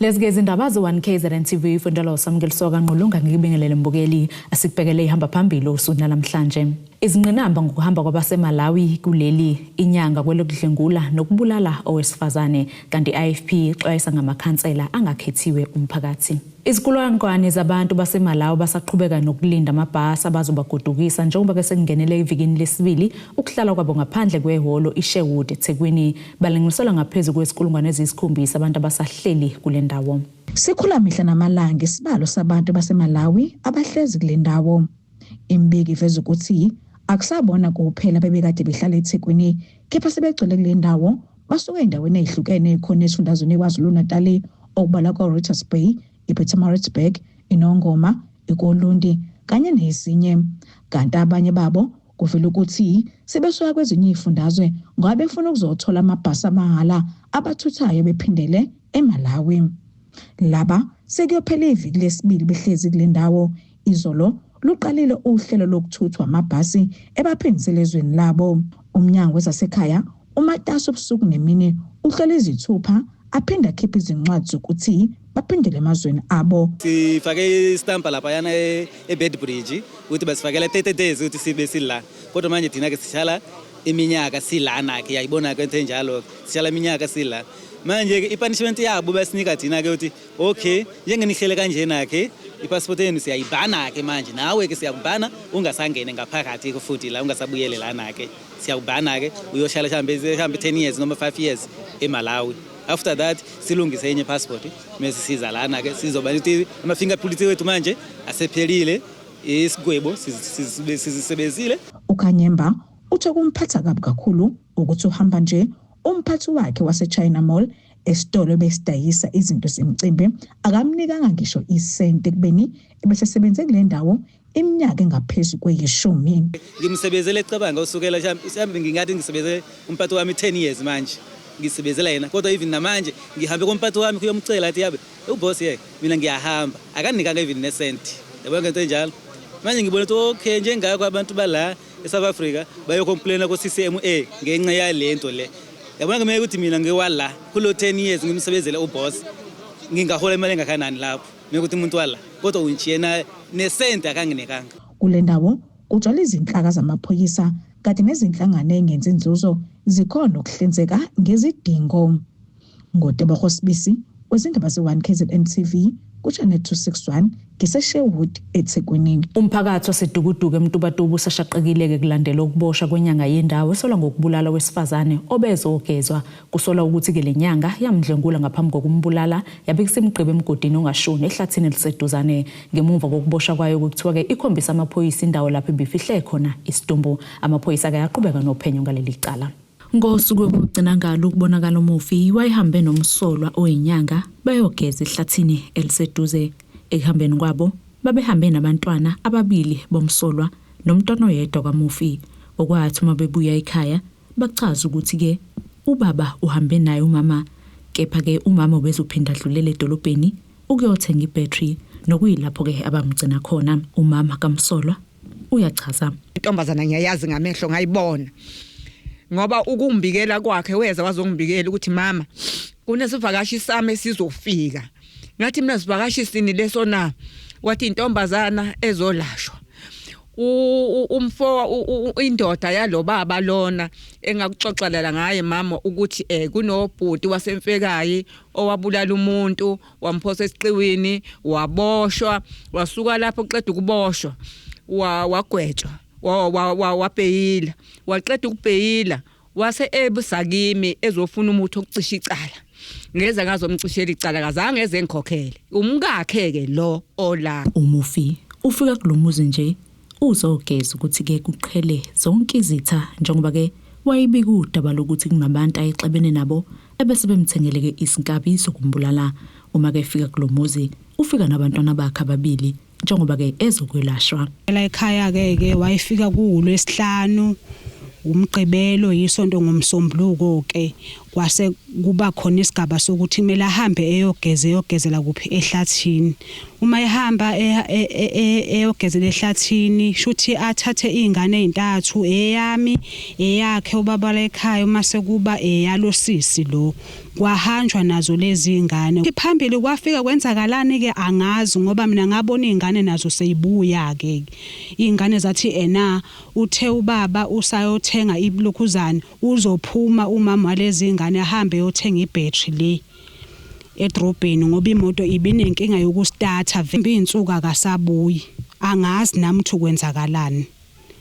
Lezike izindaba ze-1KZN TV ifundela uSamukelisoka Nqulunga ngikubingelele mbukeli asikubhekele ihamba phambili usuku namhlanje. Izingqinamba ngokuhamba kwabaseMalawi kuleli inyanga kwelokudlengula nokubulala owesifazane kanti IFP ixwayisa ngamakhansela angakhethiwe umphakathi. Izikulungwane zabantu baseMalawi basaqhubeka nokulinda amabhasi abazobagodukisa njengoba ke sekungenele ivikini lesibili ukuhlala kwabo ngaphandle kwehholo iSherwood eThekwini balinganiselwa ngaphezulu kwezikulungwane eziyisikhombisa abantu abasahleli kule ndawo. Sikhula mihla namalanga isibalo sabantu baseMalawi abahlezi kule ndawo. Imbiki iveza ukuthi akusabona kuphela bebekade behlala eThekwini kepha sebegcwele kule ndawo basuka endaweni ezihlukene khona esifundazweni eKwaZulu-Natal okubala kwaRichards Bay, iPietermaritzburg, iNongoma, iKolundi kanye nezinye. Kanti abanye babo kuvela ukuthi sebesuka kwezinye izifundazwe ngoba befuna ukuzothola amabhasi amahala abathuthayo bephindele eMalawi. Laba sekuyophela iviki lesibili behlezi kule ndawo. Izolo luqalile uhlelo lokuthuthwa amabhasi ebaphindisele ezweni labo. Umnyango wezasekhaya uMatasu ubusuku nemini uhlelo izithupha aphinda akhipha izincwadi zokuthi baphindele emazweni abo. Sifake istampa lapha yana eBedbridge ukuthi basifakele 30 days ukuthi sibe sila. Kodwa manje thina ke sishala iminyaka silana ke yayibona ke into enjalo sishala iminyaka sila. Manje ke ipunishment yabo basinika thina ke ukuthi okay njengenihlele kanjena ke ipassport yenu siyayibhana ke manje nawe ke siyakubhana ungasangene ngaphakathi ke futhi la ungasabuyele lana ke siyakubhana ke uyoshala hambe 10 years noma 5 years eMalawi. After that silungise enye passport mase siza lana ke sizoba ukuthi ama fingerprint wethu manje asephelile isigwebo sizisebenzile. uKanyemba uthe kumphatha kabi kakhulu ukuthi uhamba nje umphathi wakhe waseChina Mall esitolo besidayisa izinto zemicimbi akamnikanga ngisho isente kubeni ebesesebenze kule ndawo iminyaka engaphezulu kwe10. Ngimsebenzele ecabanga usukela mhlawumbe ngingathi ngisebenzele umphathi wami 10 years manje ngisebenzela yena kodwa even namanje ngihambe kumphathi wami kuyomcela athi yabe uboss mina ngiyahamba akanikanga even nesenti yabona ngento enjalo. Manje ngibona ukuthi okay njengakho abantu bala eSouth Africa bayocomplaina ku-CCMA ngenxa yalento le. Yabona kumele ukuthi mina ngiwala kulo 10 years ngimsebenzele uboss ngingahola imali engakanani lapho mekuthi umuntu wala kodwa unjiyena nesenti akanginikanga. Kule ndawo kugcwala izinhlaka zamaphoyisa kanti nezinhlangano engenza inzuzo zikhona ukuhlinzeka ngezidingo. Ngotebo Sibisi wezindaba ze-1KZN TV kuChannel 261 ngiseSherwood eThekwini. Umphakathi waseDukuduku eMtubatuba usashaqekile kulandela ukuboshwa kwenyanga yendawo esolwa ngokubulala wesifazane obezogezwa kusolwa ukuthi ke lenyanga yamdlengula ngaphambi kokumbulala yabekisa imigqibo emgodini ongashoni ehlathini eliseduzane. Ngemuva kokuboshwa kwayo kuthiwa ke ikhombisa amaphoyisa indawo lapho ibifihle khona isidumbu. Amaphoyisa ke yaqhubeka nophenyo ngaleli cala. Ngosuku lokugcina ngalo ukubonakala umufi wayihambe nomsolwa oyinyanga bayogeza ehlathini eliseduze. Ehambeni kwabo babehambe nabantwana ababili bomsolwa nomntwana oyedwa kamufi. Okwathi uma bebuya ekhaya bachaza ukuthi ke ubaba uhambe naye umama kepha ke umama ubezophinda adlulele edolobheni ukuyothenga ibattery nokuyilapho ke abamgcina khona. Umama kamsolwa uyachaza. Intombazana ngiyayazi ngamehlo ngayibona ngoba ukumbikela kwakhe weza wazongibikela ukuthi mama kunesivakashi sami esizofika. Ngathi mina sivakashi sini leso na wathi intombazana ezolashwa umfo indoda yalo baba lona engakuxoxelela ngaye mama ukuthi kunobhuti wasemfekayi owabulala umuntu wamphosa esiqiwini waboshwa wasuka lapho qeda ukuboshwa wagwetshwa wabheyila waqeda ukubheyila wase ebusakimi ezofuna umuthi okucisha icala ngeza ngazomcishela icala kazange eze ngikhokhele umkakhe ke lo ola. Umufi ufika kulomuzi nje uzogeza ukuthi ke kuqhele zonke izitha njengoba ke wayibika udaba lokuthi kunabantu ayexebene nabo ebese bemthengeleke isinkabi sokumbulala. Uma ke efika kulomuzi ufika nabantwana bakhe ababili njengoba ke ezokwelashwa. La ekhaya ke wayifika kuLwesihlanu umgqibelo yisonto ngomsombuluko ke kwase kuba khona isigaba sokuthi kumele ahambe eyogezela kuphi ehlathini. Uma ehamba eyogezela ehlathini shuthi athathe izingane ezintathu, eyami, eyakhe ubaba la ekhaya, uma sekuba eyalosisi lo kwahanjwa nazo lezi izingane. Phambili kwafika kwenzakalani ke angazi ngoba mina ngabona izingane nazo seyibuya ke. Izingane zathi uthe ubaba usayothenga iblokhuzana uzophuma umama walezi izingane ahambe yothenga ibhetri le edrobheni ngoba imoto ibinenkinga yokustarta izinsuku akasabuyi. Angazi nami ukuthi kwenzakalani.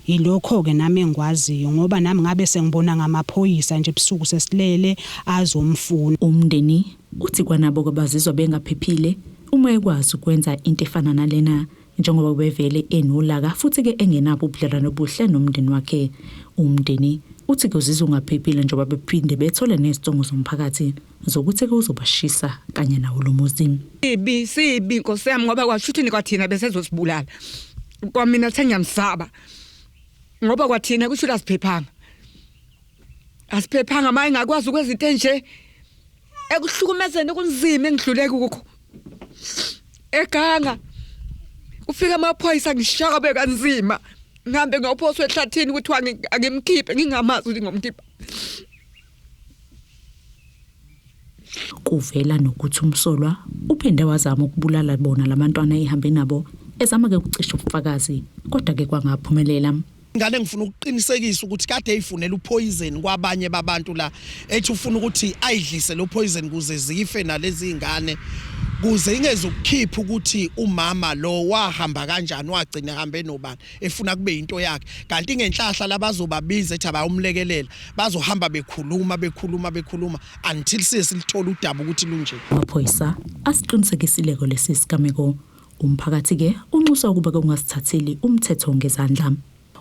Yilokho ke nami engikwaziyo ngoba nami ngabe sengibona ngamaphoyisa nje ebusuku sesilele azomfuna. Umndeni uthi kwanabo kubazizwa bengaphephile uma ekwazi ukwenza into efana nalena njengoba bevele enolaka futhi ke engenabo ubudlelwano obuhle nomndeni wakhe. Umndeni uthi kuzizwa ungaphephile njengoba bephinde bethole nezidingo zomphakathi zokuthi kuzobashisa kanye nawo lo muzi. Sibi Nkosi yami ngoba kwashuthi kwathina besezosibulala. Kwamina thengiyamsaba. Ngoba kwathina kusho asiphephanga. Asiphephanga maye ngakwazi ukwezinto nje ekuhlukumezeni kunzima engidlule kukho. Eganga ufika amaphoyisa ngishaka bekanzima. Ngihambe ngophoswe ehlathini ukuthi angimkhiphe ngingamazi ukuthi ngomkhipha. Kuvela nokuthi umsolwa uphinde wazama ukubulala bona labantwana ehambe nabo ezama ke ukucisha ubufakazi kodwa ke kwangaphumelela. Ngane ngifuna ukuqinisekisa ukuthi kade eyifunela upoison kwabanye babantu la ethi ufuna ukuthi ayidlise lo poison kuze zife nalezi izingane kuze ingezokukhipha ukuthi umama lo wahamba kanjani wagcina ehambe nobani efuna kube into yakhe kanti ngenhlahla labazobabiza ethi abayumlekelela bazohamba bekhuluma until silithola udaba ukuthi lunje. Amaphoyisa asiqinisekisile lesi sigameko. Umphakathi ke unxusa ukuba kungasithatheli umthetho ngezandla.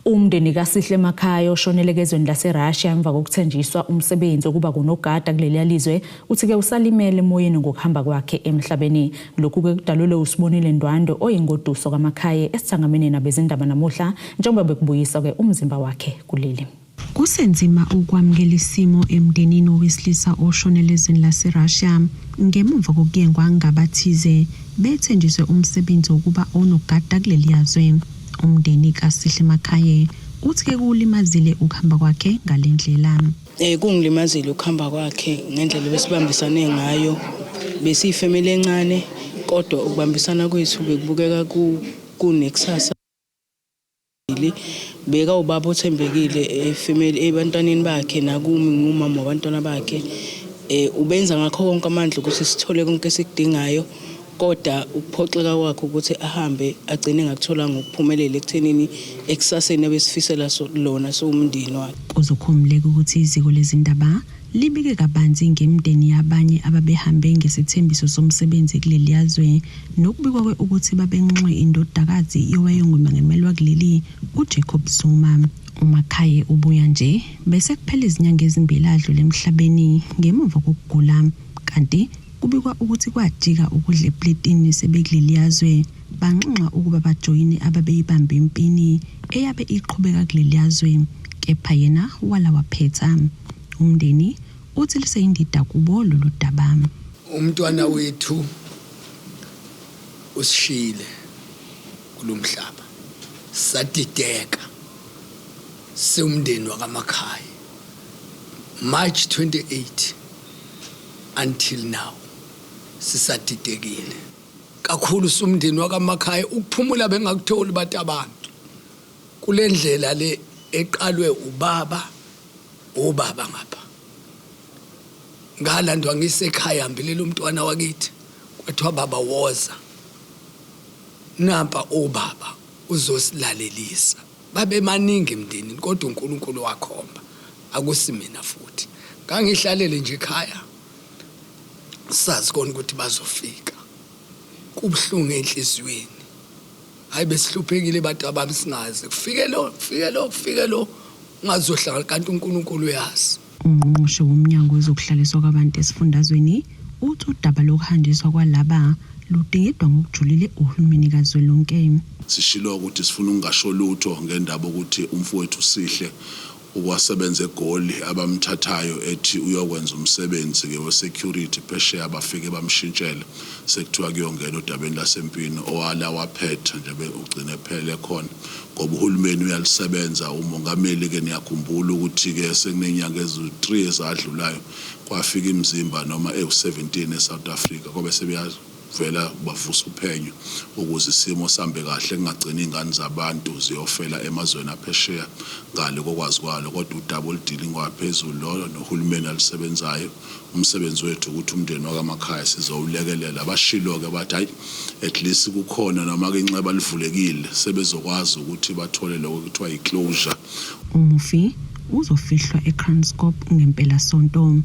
Umndeni kaSihle Makhaya oshonele ezweni laseRussia emva kokuthenjiswa umsebenzi okuba kunogada kuleli lizwe uthi ke usalimele emoyeni ngokuhamba kwakhe emhlabeni. Lokhu ke kudalule uSibonile Ndwandwe oyingoduso kaMakhaya esithangamene nabezindaba namuhla njengoba bekubuyisa ke umzimba wakhe kuleli. Kusenzima ukwamukela isimo emndenini owesilisa oshonele ezweni laseRussia ngemuva kokuyengwa ngabathize bethenjiswe umsebenzi okuba onogada kuleli yazwe. Umndeni kaSihle Makhaya uthi ke kulimazile ukuhamba kwakhe ngalendlela. Kungilimazile ukuhamba kwakhe ngendlela besibambisane ngayo. Besifamily encane kodwa ukubambisana kwethu bekubukeka kunekusasa. Beka ubaba othembekile efamily ebantwaneni bakhe nakumi ngumama wabantwana bakhe. Ubenza ngakho konke amandla ukuthi sithole konke esikudingayo. Kodwa ukuphoxeka kwakhe ukuthi ahambe agcine ngakuthola ngokuphumelela ekuthenini ekusaseni abesifisela lona somndeni wakhe. Kuzokhumuleka ukuthi iziko lezindaba libike kabanzi ngemndeni yabanye ababehambe ngesithembiso somsebenzi kuleli yazwe nokubikwa ukuthi babenqwe indodakazi yowayengumngemelwa kuleli uJacob Zuma. uMakhaya ubuya nje bese kuphela izinyanga ezimbili adlule emhlabeni ngemuva kokugula kanti kubikwa ukuthi kwajika ukudla epletini sebekuleli yazwe banxenxa ukuba bajoyine ababeyibamba impini eyabe iqhubeka kuleli yazwe kepha yena wala waphetha. Umndeni uthi liseyindida kubo lolu daba. Umntwana wethu usishile kulomhlaba sadideka seumndeni wakaMakhaya March 28 until now sisadidekile kakhulu sumndeni wakaMakhaya ukuphumula bengakutholi bathi abantu kulendlela le eqalwe ubaba ngapha ngalandwa ngisekhaya mbilela umntwana wakithi kwathiwa baba woza nampa obaba uzosilalelisa babe maningi emndenini kodwa uNkulunkulu wakhomba akusimina futhi ngangihlalele nje ekhaya sazi kona ukuthi bazofika kubhlungu enhlizweni hayi besihluphekile bathi abami singaze kufike lo ngazohlala kanti uNkulunkulu uyazi. Umnqusho womnyango wezokuhlaliswa kwabantu esifundazweni uthi udaba lokuhanjiswa kwalaba ludingidwa ngokujulile uhulumeni kazwelonke. Sishilo ukuthi sifuna ungasho lutho ngendaba ukuthi umfowethu Sihle ukwasebenza eGoli abamthathayo ethi uyokwenza umsebenzi ke we-security phesheya bafike bamshintshele sekuthiwa kuyongena udabeni lasempini owala waphetha nje ugcine phele khona ngoba uhulumeni uyalisebenza umongameli ke niyakhumbula ukuthi ke sekunenyanga ezi3 ezadlulayo kwafika imizimba noma ewu17 eSouth Africa kobe sebeyavela bavusa uphenyo ukuze isimo sambe kahle kungagcina ingane zabantu ziyofela emazweni aphesheya ngale kokwazi kwalo kodwa udouble dealing waphezulu lo nohulumeni alisebenzayo umsebenzi wethu ukuthi umndeni wakamakhaya sizowulekelela abashilo ke bathi hayi at least kukhona noma ke inxeba livulekile sebezokwazi ukuthi bathole lokho kuthiwa iclosure. Umufi uzofihlwa eKranskop ngempela sonto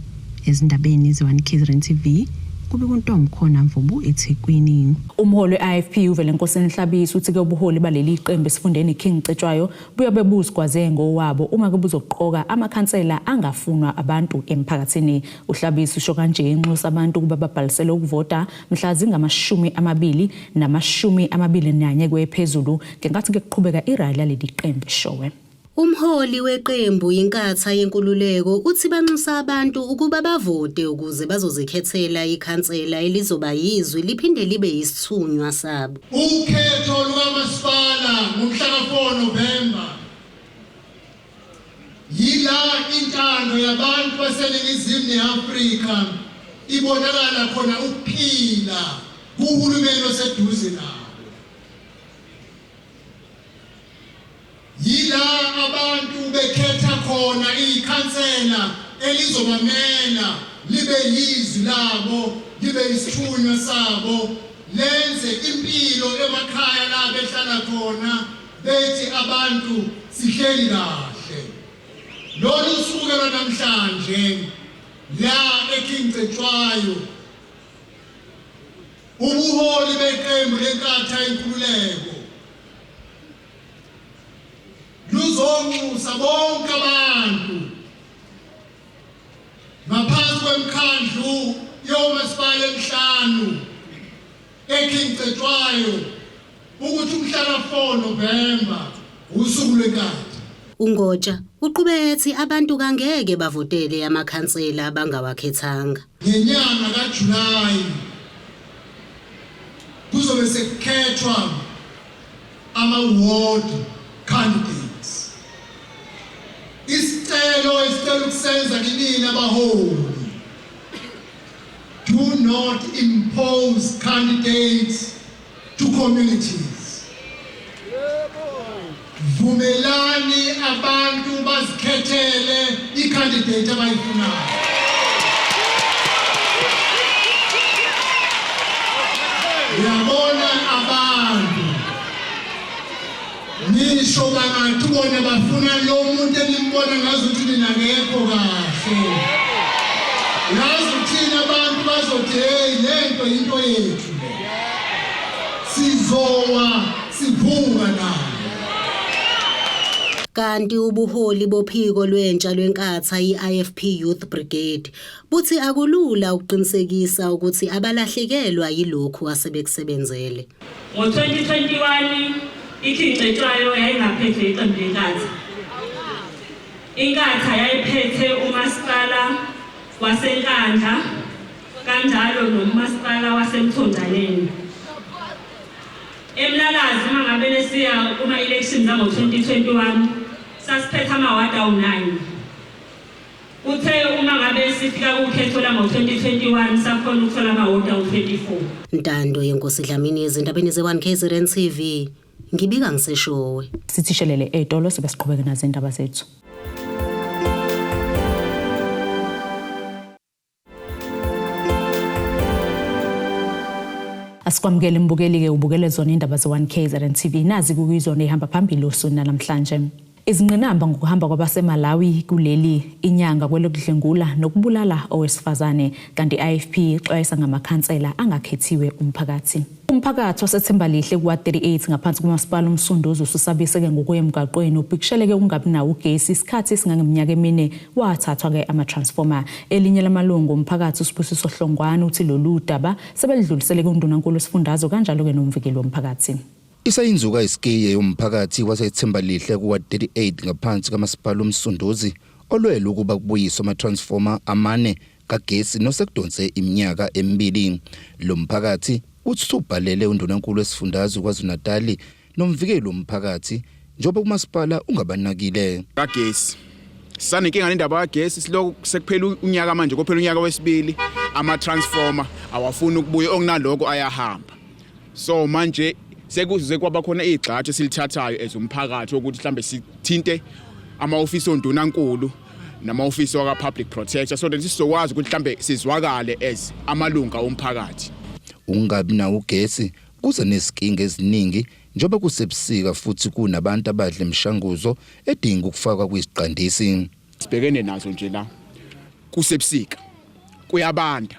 ezindabeni ze1 KZN TV kube kuntombi khona Mvubu eThekwini. Umholi we-IFP uvele Nkosini Mhlabisi uthi ke ubuholi baleli iqembu esifundeni King Cetshwayo buyobe buzigwaze ngowabo uma kubuzoqoka amakhansela angafunwa abantu emphakathini. uHlabisi usho kanje inxusa abantu kuba babhalisele ukuvota mhla zingama20 nama21 kwephezulu ngenkathi ke kuqhubeka irally laleli iqembu eshowe. Umholi weqembu inkatha yenkululeko uthi banxusa abantu ukuba bavote ukuze bazozikhethela ikhansela elizoba yizwi liphinde libe yisithunywa sabo. Ukhetho lukamasipala ngomhla ka4 November yila intando yabantu baseNingizimu neAfrika ibonakala khona ukuphila kuhulumeni oseduze nabo. Yila abantu bekhetha khona ikhansela elizobamela libe yizwi labo libe isithunywa sabo lenze impilo emakhaya la behlala khona bethi abantu sihleli kahle. Lolu sukela namhlanje la eKing Cetshwayo ubuholi beqembu lenkatha yenkululeko luzonxusa bonke abantu ngaphansi kwemkhandlu yomasipala emihlanu eKing Cetshwayo ukuthi umhla ka4 November usuku lwenkatha. uNgotsha uqhubeka abantu kangeke bavotele amakhansela abangawakhethanga. Ngenyanga kaJulayi kuzobe sekukhethwa ama-ward candidates. Isicelo ukusenza kinini abaholi. Do not impose candidates to communities. Vumelani abantu bazikhethele i-candidate abayifunayo. Uyabona abantu nisho bangathi bona bafuna lo muntu elimbona ngazuthi mina ngekho kahle. Ngazuthi abantu bazothi hey lento into yethu sizowa siphunga nayo. Kanti ubuholi bophiko lwentsha lwenkatha iIFP Youth Brigade buthi akulula ukuqinisekisa ukuthi abalahlekelwa yilokhu asebekusebenzele. Ngo-2021 iKing Cetshwayo yayingaphethe iqembu lenkatha. Inkatha yayiphethe umasipala waseNkandla kanjalo nomasipala waseMthonjane. Emlalazi mangabe lesiya kuma elections ngo-2021 sasiphethe amawadi awu9. Uthe uma ngabe sifika kukhetho la ngo-2021 sakhona ukuthola amawadi awu24. Ntando yenkosi Dlamini ezindabeni ze1 KZN TV ngibika ngiseshowe. Sithishelele etolo sebesiqhubeka nazo indaba zethu. Asikwamukele mbukeli ke ubukele zona indaba ze1 KZN TV nazi kuyizona ehamba phambili osini namhlanje. Izingqinamba ngokuhamba kwabaseMalawi kuleli inyanga kwelokudlengula nokubulala owesifazane kanti iIFP ixwayisa ngamakhansela angakhethiwe umphakathi. Umphakathi wasethembalihle kwa38 ngaphansi kumasipala umsunduzo ususabise ke ngokuya emgaqweni ubhikisheleke ungabi nawo ugesi isikhathi singangeminyaka emine wathathwa ke ama-transformer. Elinye lamalungu umphakathi uSibusiso Hlongwane uthi lolu daba sebelidlulisele kuNdunankulu wesifundazwe kanjalo ke nomvikeli womphakathi. Isayinzuka iskiye yomphakathi waseThembalihle kuwa 38 ngaphansi kamasipala uMsunduzi olwele ukuba kubuyiswa ama-transformer amane kagesi nosekudonse iminyaka emibili. Lo mphakathi uthi ubhalele undunankulu wesifundazwe KwaZulu-Natal nomvikeli womphakathi njengoba kumasipala ungabanakile. Kagesi sanenkinga nendaba kagesi siloko sekuphela unyaka manje kophela unyaka wesibili ama-transformer awafuni ukubuya okunaloko ayahamba. So manje sekuze kwaba khona igxathu silithathayo ezumphakathi ukuthi mhlambe sithinte ama-ofisi ondunankulu nama-ofisi waka-public protector so that sizokwazi ukuthi mhlambe sizwakale as amalunga omphakathi. Ungabi nawo ugesi kuze nezinkinga eziningi njengoba kusebusika futhi kunabantu abadla emishanguzo edinga ukufakwa kwisiqandisi. Sibhekene nazo nje la kusebusika kuyabanda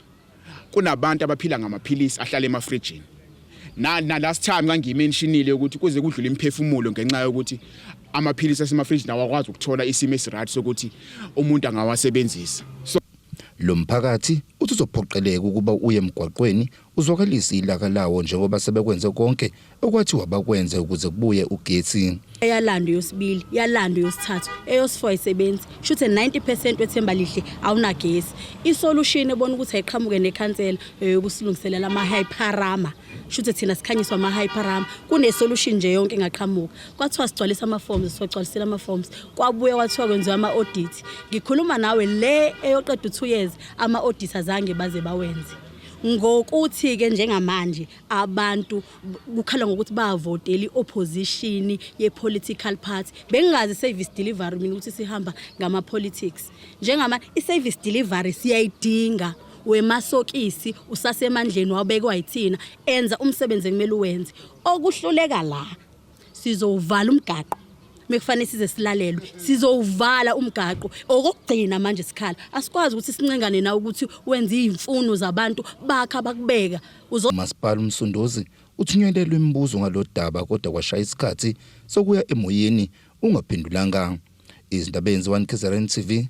kunabantu abaphila ngamaphilisi ahlala emafrijini. Na last time ngangimentionile ukuthi kuze kudlule imphefumulo ngenxa yokuthi amaphilisi asemafrijini awakwazi ukuthola isimo esiright sokuthi umuntu angawasebenzisa. So lo mphakathi uthi uzophoqeleka ukuba uye emgwaqweni uzwakalise ilaka lawo njengoba sebekwenze konke okwathi wabakwenze ukuze kubuye ugesi. Eyalando yosibili yalando yosithathu eyos4 isebenzi shuthe 90% weThembalihle awunagesi. Isolution ebona ukuthi ayiqhamuke nekhansela yokusilungiselela ama-hyperama shuthe thina sikhanyiswa ama-hyperama kune-solution nje yonke engaqhamuka. Kwathiwa sigcwalisa ama-forms sigcwalisela ama-forms kwabuye kwathiwa kwenziwa ama-audit. Ngikhuluma nawe le eyoqeda 2 years ama-audit azange baze bawenze. Ngokuthi ke njengamanje abantu kukhala ngokuthi bavotela iopposition yepolitical party bengazi service delivery mina ukuthi sihamba ngama politics njengama iservice delivery siyayidinga wemasokisi usasemandleni wabekwa yithina enza umsebenzi ekumele uwenze okuhluleka la sizovala umgaqo mekufanele size silalelwe sizowuvala umgaqo okugcina manje sikhala asikwazi ukuthi sincengane na ukuthi wenze izimfuno zabantu bakha bakubeka uMasipala uMsunduzi uthunyelelwe imibuzo ngalodaba kodwa kwashaya isikhathi sokuya emoyeni ungaphendulanga. Izindaba ezenziwa KZN TV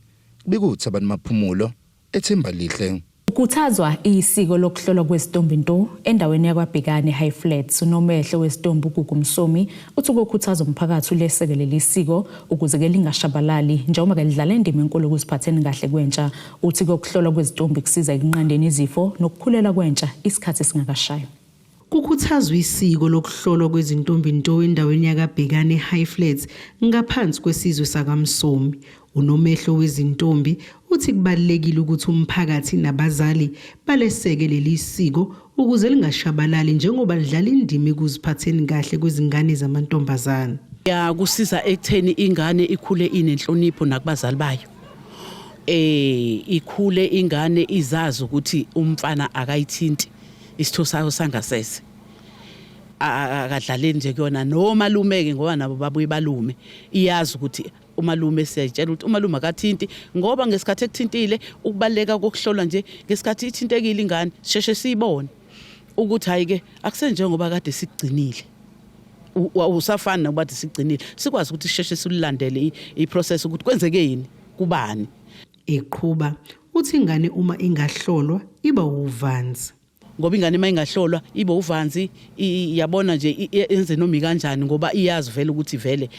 bikuthi abantu maphumulo eThembalihle. Kuthazwa isiko lokuhlolwa kwezitombi nto endaweni yakwaBhekane High Flats unomehle wezitombi uGugumsomi uthi ukukhuthaza umphakathi ulesekelele isiko ukuze ke lingashabalali njengoba ke lidlala indima enkulu ukuziphatheni kahle kwentsha. Uthi ukuhlolwa kwezitombi kusiza ekunqandeni izifo nokukhulela kwentsha isikhathi singakashayi. Kukhuthazwa isiko lokuhlolwa kwezintombi nto endaweni yakwaBhekane High Flats ngaphansi kwesizwe sakaMsomi. Unomehlo wezintombi uthi kubalekile ukuthi umphakathi nabazali balesekelele isiko ukuze lingashabalali njengoba lidlala indima ekuziphatheni kahle kwezingane zamantombazana. Ya kusiza ekutheni ingane ikhule inenhlonipho nakubazali bayo. Ikhule ingane izazi ukuthi umfana akayithinti isitho sayo sangasese. Akadlaleni nje kuyona nomalumeke ngoba nabo babuye balume iyazi ukuthi umalume siyayitshela ukuthi umalume akathinti ngoba ngesikhathi ekuthintile ukubaleka kokuhlolwa nje ngesikhathi ithintekile ingane sheshe siyibone ukuthi hayi ke akusenje ngoba kade sigcinile usafana nokuba sigcinile sikwazi ukuthi sheshe silandele iprocess ukuthi kwenzeke yini kubani. Eqhuba uthi ingane uma ingahlolwa iba uvanzi ngoba ingane mayingahlolwa ibe uvanzi iyabona nje yenze nomi kanjani ngoba iyazi vele ukuthi vele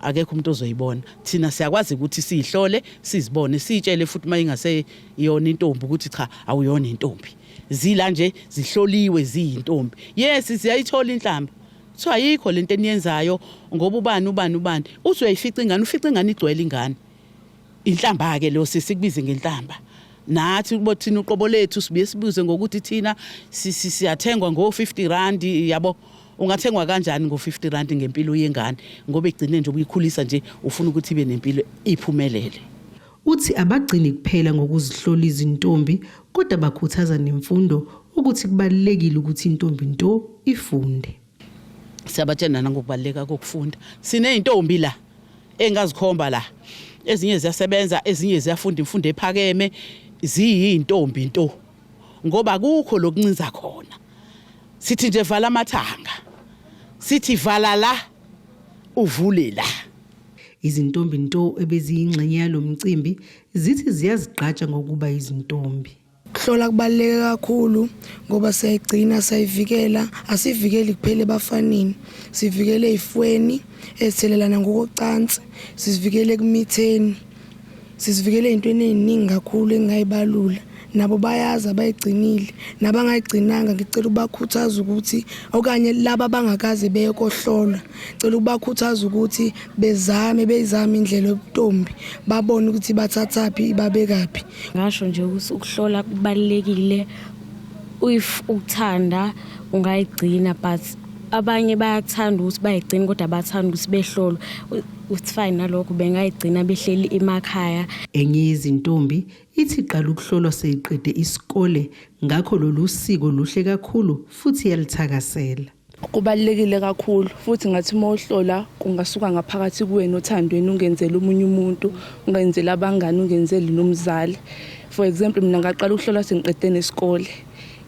akekho umuntu ozoyibona. Thina siyakwazi ukuthi sihlole sizibone sitshele futhi mayingase iyona intombi ukuthi cha awuyona intombi zila nje zihloliwe ziyintombi. Yes siyayithola inhlamba so ayikho lento eniyenzayo ngoba ubani uthi uyayifica ingane ufica ingane igcwele ingane inhlamba ke lo sisikubize ngenhlamba. Nathi ukubothina uqobo lethu sibuye sibuze ngokuthi thina siyathengwa ngo-50 yabo ungathengwa kanjani ngo-50 ngempilo yengane ngoba igcine nje ukuyikhulisa nje ufuna ukuthi ibe nempilo iphumelele. Uthi abagcini kuphela ngokuzihlola izintombi kodwa bakhuthaza nemfundo ukuthi kubalekile ukuthi intombi nto ifunde. Siyabatshena nangokubaleka kokufunda. Sineyintombi la engazikhomba la ezinye ziyasebenza ezinye ziyafunda imfundo ephakeme ziyintombi nto ngoba kukho lokuncinza khona. Sithi nje vala amathanga sithi vala la uvule la. Izintombi nto ebeziyingxenye yalomcimbi zithi ziyazigqatsha ngokuba izintombi. Kuhlola kubaluleke kakhulu ngoba siyayigcina sayivikela asivikeli kuphela ebafanini sivikele ezifweni ezithelelana ngokocansi sizivikele kumitheni sizivikele ezintweni eziningi kakhulu engayibalula nabo bayaza bayigcinile nabangayigcinanga ngicela ukubakhuthaza ukuthi okanye laba abangakaze beye kohlolwa ngicela ukubakhuthaza ukuthi bezame indlela yobutombi babone ukuthi bathathaphi babekaphi. Ngasho nje ukuthi ukuhlola kubalekile if uthanda ungayigcina but abanye bayathanda ukuthi bayigcine kodwa bathanda ukuthi behlolwe uthi fine nalokho bengayigcina behleli emakhaya. Enye izintombi ithi qala ukuhlolwa seyiqede isikole ngakho lolu siko luhle kakhulu futhi yalithakasela. Kubalekile kakhulu futhi ngathi mawuhlola kungasuka ngaphakathi kuwena othandweni ungenzela umunye umuntu ungenzela abangani ungenzeli nomzali. For example mina ngaqala ukuhlola sengiqede nesikole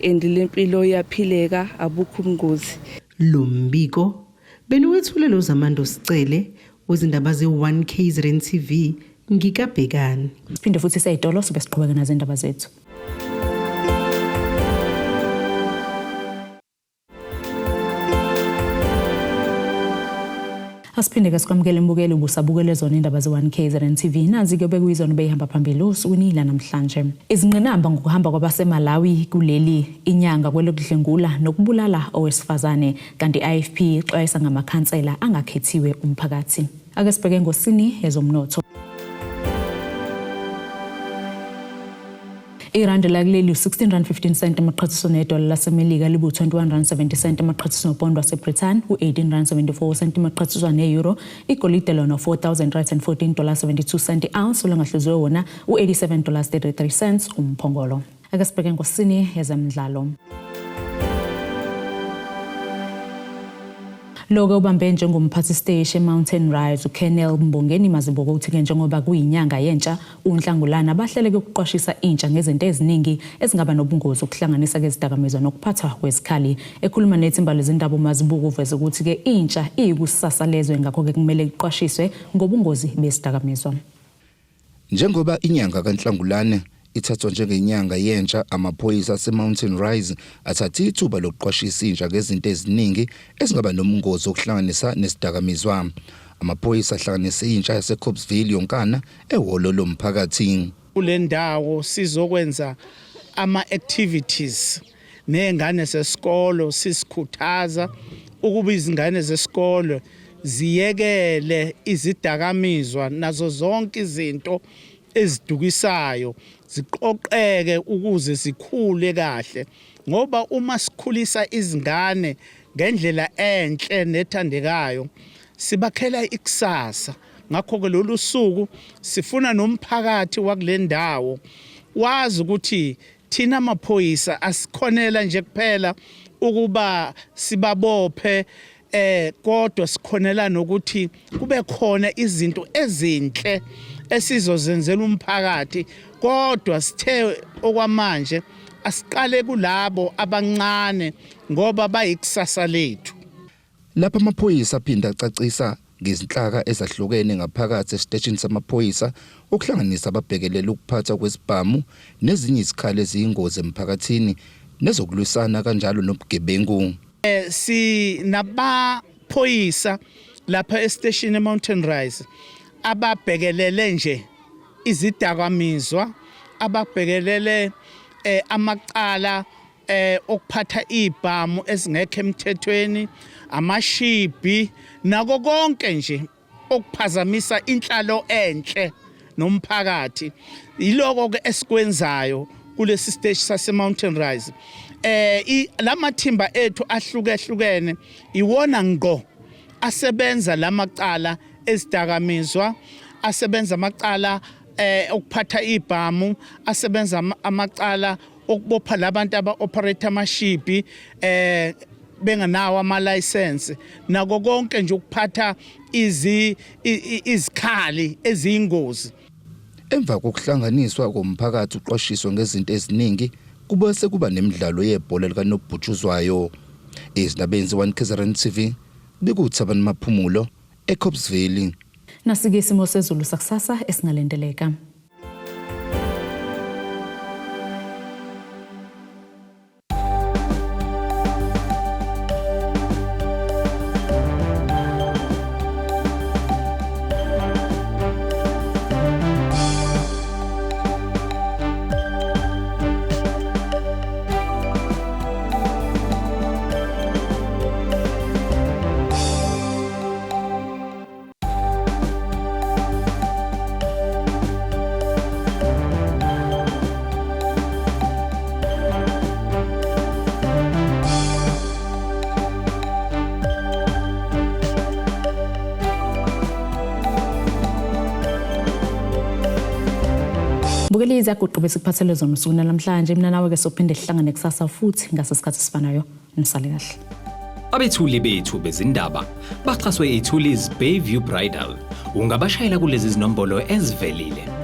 and lempilo iyaphileka abukho ubungozi. Lo mbiko beniwethulelo Zamando Sicele wezindaba ze1 KZN TV ngikabhekani. Siphinde futhi sayitolo sobe siqhubeka nazo indaba zethu. Asiphinde ke sikwamukele imbukelo ubusabukele zona indaba ze1 KZN TV nazi ke bekuyizona beyihamba phambili usukwini namhlanje. Izingqinamba ngokuhamba kwabaseMalawi kuleli inyanga kwelokudlengula nokubulala owesifazane kanti IFP ixwayisa ngamakhansela angakhethiwe umphakathi. Ake sibheke ngosini yezomnotho. Irandi lakuleli 16.15 cent amaqhathiso nedola laseMelika libu 21.70 cent amaqhathiso nopound waseBritain u18.74 cent amaqhathiso neeuro igolide lona $4,014.72 cent ounce olangahluziwe wona u87.33 cents umphongolo. Ake sibheke ngosini yezemidlalo. Logo ubambe njengomphathi stage eMountain Rise uKennel Mbongeni Mazibuko uthi ke njengoba kuyinyanga yentsha uNhlangulana bahleleke ukuqwashisa intsha ngezinto eziningi ezingaba nobungozi ukuhlanganisa kezidakamizwa nokuphathwa kwezikhali. Ekhuluma nezimbalo zindaba uMazibuko uveza ukuthi ke intsha iyikusasa lezwe ngakho ke kumele iqwashiswe ngobungozi bezidakamizwa. Njengoba inyanga kaNhlangulana ithathwa njengenyanga yentsha amaphoyisa aseMountain Rise athatha ithuba lokuqwashisa intsha ngezinto eziningi ezingaba nomungozi okuhlanganisa nesidakamizwa. Amaphoyisa ahlanganisa intsha yaseCoopsville yonkana ehholo lomphakathi. Kule ndawo sizokwenza ama-activities nezingane zesikolo sisikhuthaza ukuba izingane zesikolo ziyekele izidakamizwa nazo zonke izinto ezidukisayo ziqoqeke ukuze zikhule kahle ngoba uma sikhulisa izingane ngendlela enhle nethandekayo sibakhela ikusasa. Ngakho ke lolu suku sifuna nomphakathi wakule ndawo wazi ukuthi thina amaphoyisa asikhonela nje kuphela ukuba sibabophe kodwa sikhonela nokuthi kube khona izinto ezinhle esizozenzela umphakathi kodwa sithe okwamanje asiqale kulabo abancane ngoba bayikusasa lethu. Lapha amaphoyisa aphinda acacisa ngezinhlaka ezahlukene ngaphakathi esiteshini samaphoyisa okuhlanganisa ababhekelela ukuphatha kwesibhamu nezinye izikhali eziyingozi emphakathini nezokulwisana kanjalo nobugebengu. Sinabaphoyisa lapha esiteshini eMountain Rise ababhekelele nje izidakamizwa ababhekelele amaqala okuphatha ibhamu ezingekho emthethweni amashibi nako konke nje okuphazamisa inhlalo enhle nomphakathi. Yiloko ke esikwenzayo kulesi stage sase Mountain Rise. Lamathimba ethu ahlukehlukene iwona ngo asebenza lamaqala ezidakamizwa asebenza amaqala okuphatha ibhamu asebenza amaqala okubopha labantu aba-operate amashibi benganawo ama-license nako konke nje ukuphatha izikhali eziyingozi. Emva kokuhlanganiswa komphakathi uqwashiso ngezinto eziningi kube sekuba nemidlalo yebhola likanobhutshuzwayo. Izindabeni ze1 KZN TV bekuthaba Maphumulo eCoopsville. Nasike isimo sezulu sakusasa esingalendeleka. Bukeliza kuqhubeka sikuphathele zona usuku namhlanje mina nawe ke sophinde sihlangane kusasa futhi ngasesikhathi sifanayo nisale kahle. Abethuli bethu bezindaba baxhaswe iThulis Bayview Bridal. Ungabashayela kulezi zinombolo ezivelile